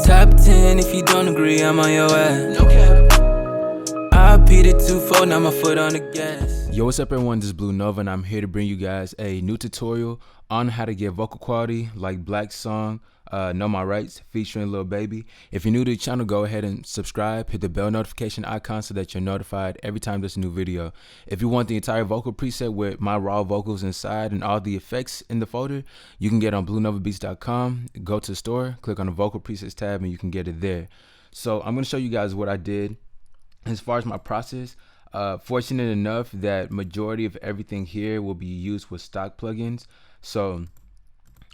Top 10 if you don't agree, I'm on your ass. No cap. I repeat it 2-4, now my foot on the gas. Yo, what's up everyone, this is Blue Nova and I'm here to bring you guys a new tutorial on how to get vocal quality like Black's song, Know My Rights, featuring Lil Baby. If you're new to the channel, go ahead and subscribe, hit the bell notification icon so that you're notified every time there's a new video. If you want the entire vocal preset with my raw vocals inside and all the effects in the folder, you can get on bluenovabeats.com, go to the store, click on the vocal presets tab and you can get it there. So I'm going to show you guys what I did as far as my process. Fortunate enough that majority of everything here will be used with stock plugins. So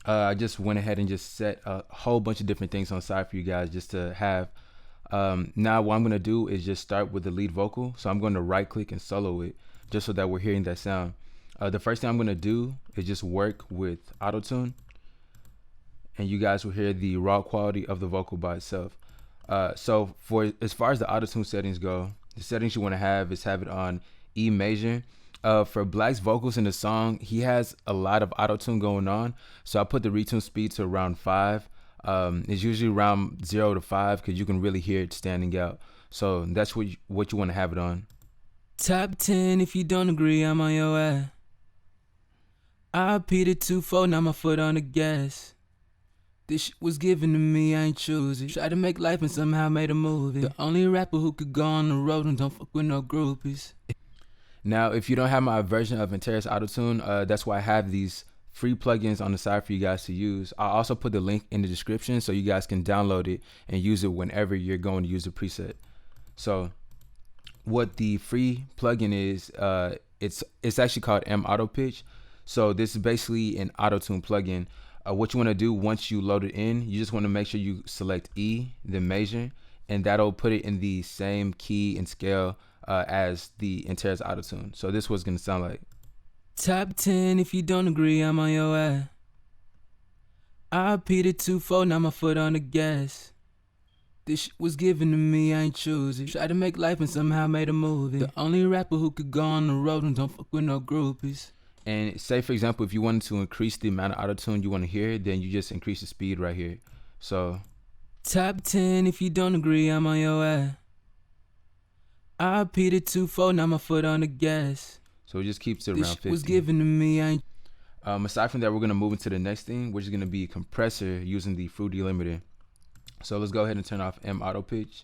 I just went ahead and just set a whole bunch of different things on the side for you guys just to have. Now what I'm going to do is just start with the lead vocal. So I'm going to right click and solo it just so that we're hearing that sound. The first thing I'm going to do is just work with auto-tune, and you guys will hear the raw quality of the vocal by itself. So for as far as the auto-tune settings go, the settings you want to have is have it on E major. For Black's vocals in the song, he has a lot of auto-tune going on, so I put the retune speed to around 5. It's usually around 0 to 5 because you can really hear it standing out. So that's what you want to have it on. Top 10 if you don't agree, I'm on your ass. I repeat it 2-4, now my foot on the gas. This shit was given to me, I ain't choose it. Tried to make life and somehow made a movie. The only rapper who could go on the road and don't fuck with no groupies. Now, if you don't have my version of Interest Auto-Tune, that's why I have these free plugins on the side for you guys to use. I'll also put the link in the description so you guys can download it and use it whenever you're going to use the preset. So what the free plugin is, it's actually called M-Auto Pitch. So this is basically an auto-tune plugin. What you want to do once you load it in, you just want to make sure you select E, then major, and that'll put it in the same key and scale as the Interest Auto-Tune. So this is what it's going to sound like. Top 10 if you don't agree, I'm on your ass. I repeat it 2-4, now my foot on the gas. This shit was given to me, I ain't choose it. Tried to make life and somehow made a movie. The only rapper who could go on the road and don't fuck with no groupies. And say for example, if you wanted to increase the amount of auto-tune you want to hear, then you just increase the speed right here. So top 10 if you don't agree, I'm on your ass. I repeat it 2-4, now my foot on the gas. So it just keeps it around 50. Was given to me, I ain't. Aside from that, we're going to move into the next thing, which is going to be compressor using the Fruity Limiter. So let's go ahead and turn off M-Auto Pitch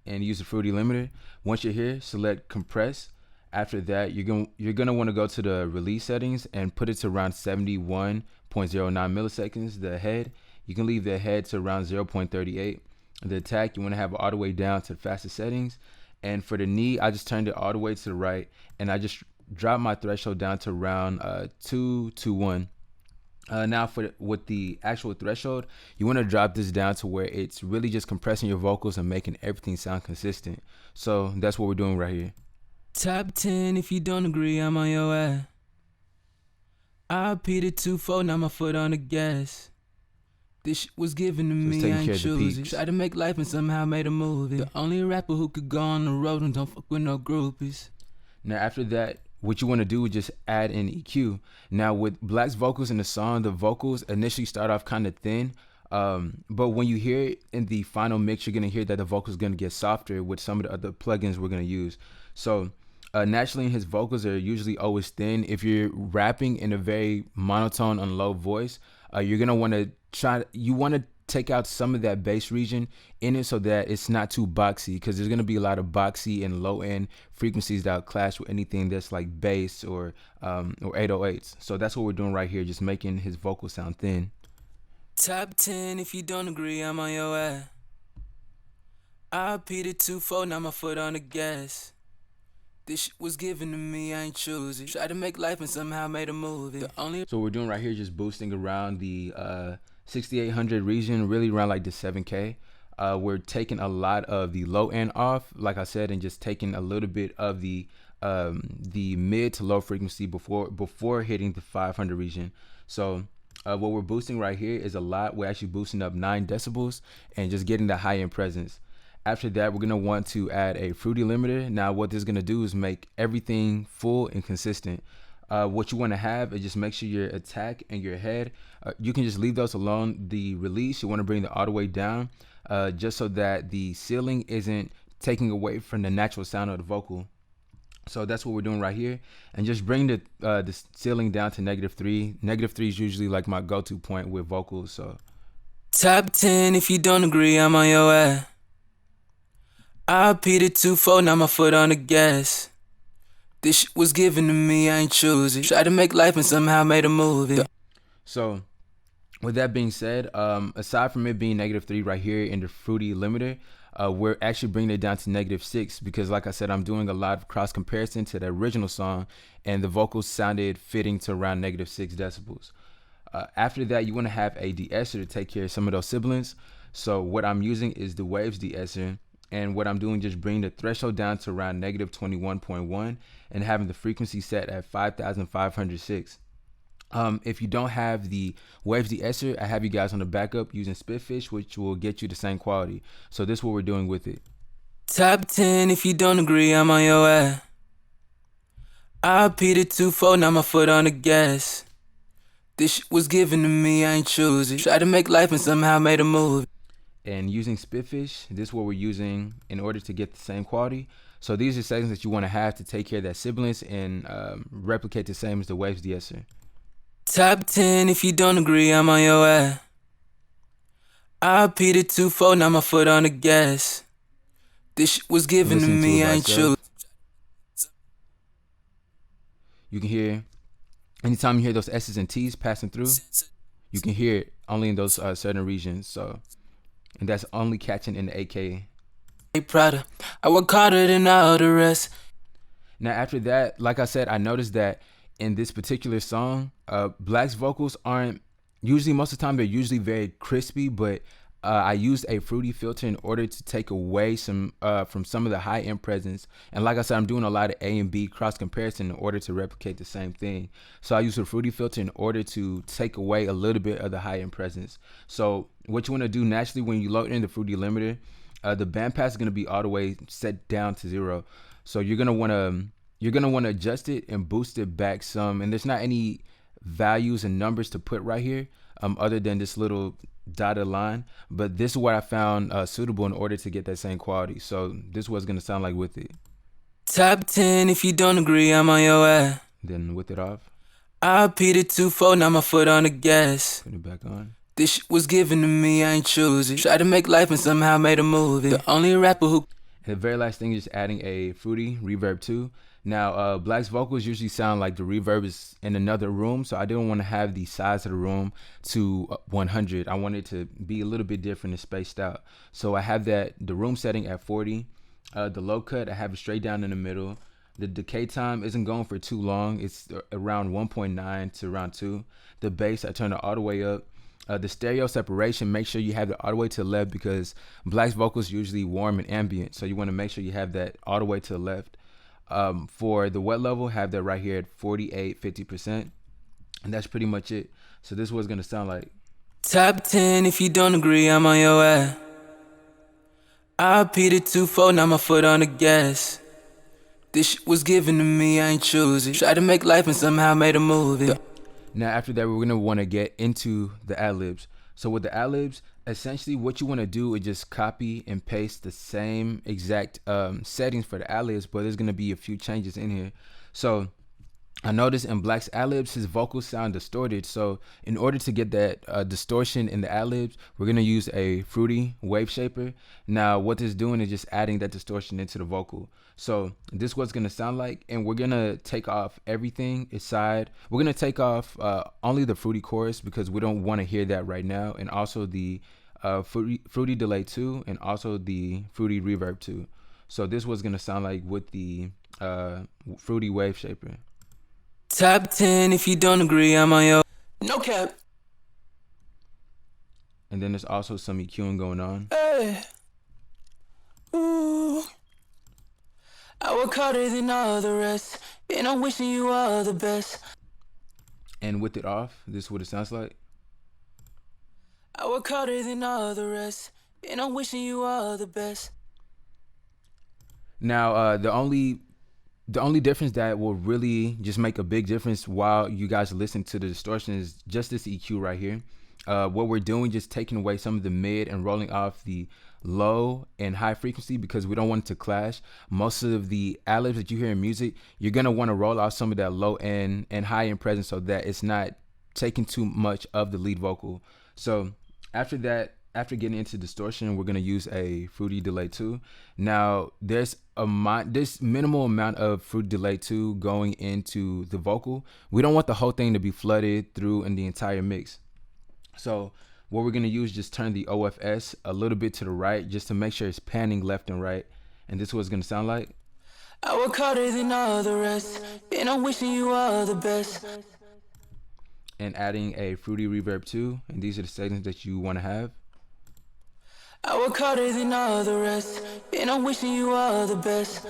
and use the Fruity Limiter. Once you're here, select compress. After that, you're gonna want to go to the release settings and put it to around 71.09 milliseconds. The head, you can leave the head to around 0.38. The attack, you want to have it all the way down to the fastest settings. And for the knee, I just turned it all the way to the right, and I just dropped my threshold down to around 2 to 1. Now with the actual threshold, you want to drop this down to where it's really just compressing your vocals and making everything sound consistent. So that's what we're doing right here. Top 10 if you don't agree, I'm on your ass. I repeat it 2-4, now my foot on the gas. This shit was given to me, I ain't choose it. Tried to make life and somehow made a movie. The only rapper who could go on the road and don't fuck with no groupies. Now after that, what you want to do is just add an EQ. Now with Black's vocals in the song, the vocals initially start off kind of thin. But when you hear it in the final mix, you're going to hear that the vocals going to get softer with some of the other plugins we're going to use. So naturally his vocals are usually always thin. If you're rapping in a very monotone and low voice, you're going to want to take out some of that bass region in it so that it's not too boxy, because there's going to be a lot of boxy and low end frequencies that will clash with anything that's like bass or 808s. So that's what we're doing right here, just making his vocal sound thin. Top 10 if you don't agree, I'm on your ass. I repeat it 2-4, now my foot on the gas. This shit was given to me, I ain't choose it. Tried to make life and somehow made a movie. So we're doing right here, just boosting around the 6800 region, really around like the 7K. We're taking a lot of the low end off, like I said, and just taking a little bit of the mid to low frequency before hitting the 500 region. So what we're boosting right here is a lot. We're actually boosting up 9 decibels and just getting the high end presence. After that, we're going to want to add a Fruity Limiter. Now what this is going to do is make everything full and consistent. What you want to have is just make sure your attack and your head, you can just leave those alone. The release, you want to bring the all the way down, just so that the ceiling isn't taking away from the natural sound of the vocal. So that's what we're doing right here, and just bring the ceiling down to -3. -3 is usually like my go-to point with vocals. So Top 10, if you don't agree, I'm on your ass. I repeated 2-4, now my foot on the gas. This shit was given to me, I ain't choose it. Tried to make life and somehow made a movie. So with that being said, aside from it being -3 right here in the fruity limiter, we're actually bringing it down to -6 because, like I said, I'm doing a lot of cross comparison to the original song, and the vocals sounded fitting to around -6 decibels. After that, you want to have a de-esser to take care of some of those sibilants. So what I'm using is the Waves de-esser, and what I'm doing just bring the threshold down to around -21.1 and having the frequency set at 5,506. If you don't have the Waves de-esser, I have you guys on the backup using Spitfish, which will get you the same quality. So this is what we're doing with it. Top 10, if you don't agree, I'm on your ass. I repeated 2-4, now my foot on the gas. This shit was given to me, I ain't choose it. Tried to make life and somehow made a movie. And using Spitfish, this is what we're using in order to get the same quality. So these are settings that you want to have to take care of that sibilance and replicate the same as the Waves de-esser. Top 10, if you don't agree, I'm on your ass. I repeated 2-4, now my foot on the gas. This shit was given to me, I ain't choose. You can hear, anytime you hear those S's and T's passing through, you can hear it only in those certain regions. So, and that's only catching in the AK. Prada, I work harder than all the rest. Now after that, like I said, I noticed that in this particular song, Black's vocals aren't usually, most of the time they're usually very crispy, but I used a fruity filter in order to take away some from some of the high end presence. And like I said, I'm doing a lot of A and B cross comparison in order to replicate the same thing. So I use a fruity filter in order to take away a little bit of the high end presence. So what you want to do naturally when you load in the fruity limiter, the bandpass is going to be all the way set down to 0. So you're gonna want to adjust it and boost it back some. And there's not any values and numbers to put right here, other than this little dotted line. But this is what I found suitable in order to get that same quality. So this is what it's gonna sound like with it. Top 10, if you don't agree, I'm on your ass. Then with it off, I repeated 2-4, now my foot on the gas. put it back on. This shit was given to me, I ain't choose it. Tried to make life and somehow made a movie. The only rapper who. And the very last thing is just adding a fruity reverb too. Now, Black's vocals usually sound like the reverb is in another room, so I didn't want to have the size of the room to 100. I wanted it to be a little bit different and spaced out. So I have the room setting at 40. The low cut, I have it straight down in the middle. The decay time isn't going for too long. It's around 1.9 to around 2. The bass, I turn it all the way up. The stereo separation, make sure you have it all the way to the left because Black's vocals usually warm and ambient. So you want to make sure you have that all the way to the left. For the wet level, have that right here at 48, 50%. And that's pretty much it. So this is what it's going to sound like. Top 10, if you don't agree, I'm on your ass. I repeated 2-4, now my foot on the gas. This shit was given to me, I ain't choose it. Tried to make life and somehow made a movie. Now after that, we're going to want to get into the ad-libs. So with the ad-libs, essentially what you want to do is just copy and paste the same exact settings for the ad-libs, but there's going to be a few changes in here. So I noticed in Black's ad-libs, his vocals sound distorted. So in order to get that distortion in the ad-libs, we're going to use a fruity wave shaper. Now what this is doing is just adding that distortion into the vocal. So this is what it's going to sound like, and we're going to take off everything aside. We're going to take off only the fruity chorus because we don't want to hear that right now, and also the fruity delay too, and also the fruity reverb too. So this was going to sound like with the fruity wave shaper. Top 10, if you don't agree, I'm on your. No cap. And then there's also some EQing going on. Hey. Ooh. I work harder than all the rest, and I'm wishing you all the best. And with it off, this is what it sounds like. I work harder than all the rest, and I'm wishing you all the best. Now, the The only difference that will really just make a big difference while you guys listen to the distortion is just this EQ right here. What we're doing, just taking away some of the mid and rolling off the low and high frequency because we don't want it to clash. Most of the ad-libs that you hear in music, you're gonna want to roll off some of that low end and high end presence so that it's not taking too much of the lead vocal. So after that, after getting into distortion, we're gonna use a Fruity Delay 2. Now there's minimal amount of Fruity Delay 2 going into the vocal. We don't want the whole thing to be flooded through in the entire mix. So what we're gonna use, just turn the OFS a little bit to the right just to make sure it's panning left and right. And this is what it's gonna sound like. I work harder than all the rest, and I'm wishing you all the best. And adding a Fruity Reverb 2, and these are the settings that you wanna have. I work harder than all the rest, and I'm wishing you all the best.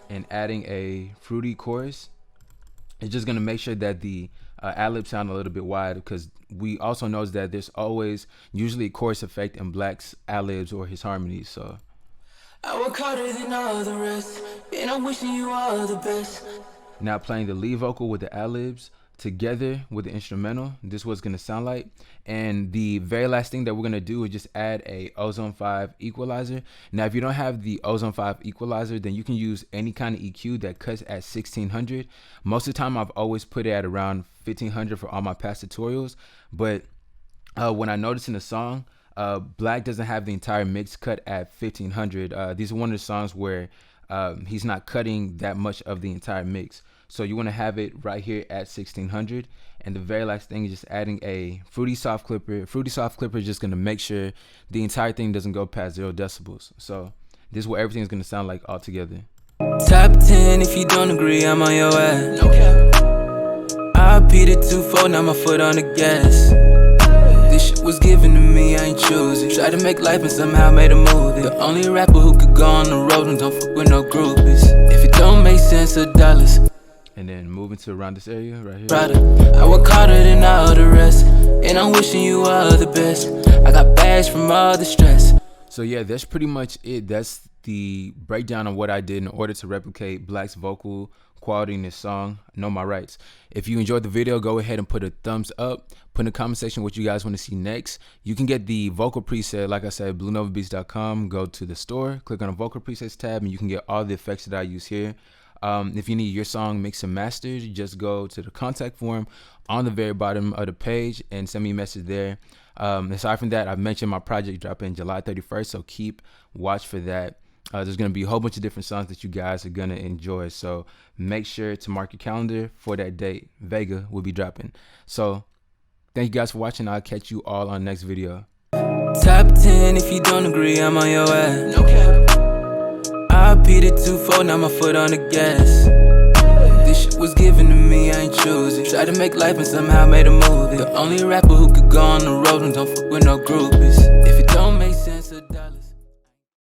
And adding a Fruity Chorus. It's just gonna make sure that the ad-lib sound a little bit wide, because we also notice that there's always usually a chorus effect in Black's ad-libs or his harmonies. So I work harder than all the rest, and I'm wishing you all the best. Now playing the lead vocal with the ad-libs together with the instrumental, this is what it's gonna sound like. And the very last thing that we're gonna do is just add a Ozone 5 equalizer. Now if you don't have the Ozone 5 equalizer, then you can use any kind of EQ that cuts at 1600. Most of the time I've always put it at around 1500 for all my past tutorials, but when I noticed in the song, Black doesn't have the entire mix cut at 1500. These are one of the songs where he's not cutting that much of the entire mix. So you want to have it right here at 1600. And the very last thing is just adding a Fruity Soft Clipper. Fruity Soft Clipper is just going to make sure the entire thing doesn't go past 0 decibels. So this is what everything is going to sound like all together. Top 10, if you don't agree, I'm on your ass. No cap. I beat it 2-4, now my foot on the gas. This shit was given to me, I ain't choose it. Tried to make life and somehow made a movie. The only rapper who could go on the road and don't fuck with no groupies. If it don't make sense, of dollars. And then moving to around this area right here. I work harder than all the rest, and I'm wishing you all the best. I got bags from all the stress. So yeah, that's pretty much it. That's the breakdown of what I did in order to replicate Black's vocal quality in this song, Know My Rights. If you enjoyed the video, go ahead and put a thumbs up. Put in the comment section what you guys want to see next. You can get the vocal preset, like I said, bluenovabeats.com. Go to the store, click on the vocal presets tab, and you can get all the effects that I use here. If you need your song mixed and mastered, just go to the contact form on the very bottom of the page and send me a message there. Aside from that, I've mentioned my project dropping July 31st, so keep watch for that. There's going to be a whole bunch of different songs that you guys are going to enjoy, so make sure to mark your calendar for that date. Vega will be dropping. So thank you guys for watching. I'll catch you all on the next video. Top 10, if you don't agree, I'm on your ass. No cap. I beat it 2-4, now my foot on the gas. This shit was given to me, I ain't choose it. Tried to make life and somehow made a movie. The only rapper who could go on the road and don't fuck with no groupies.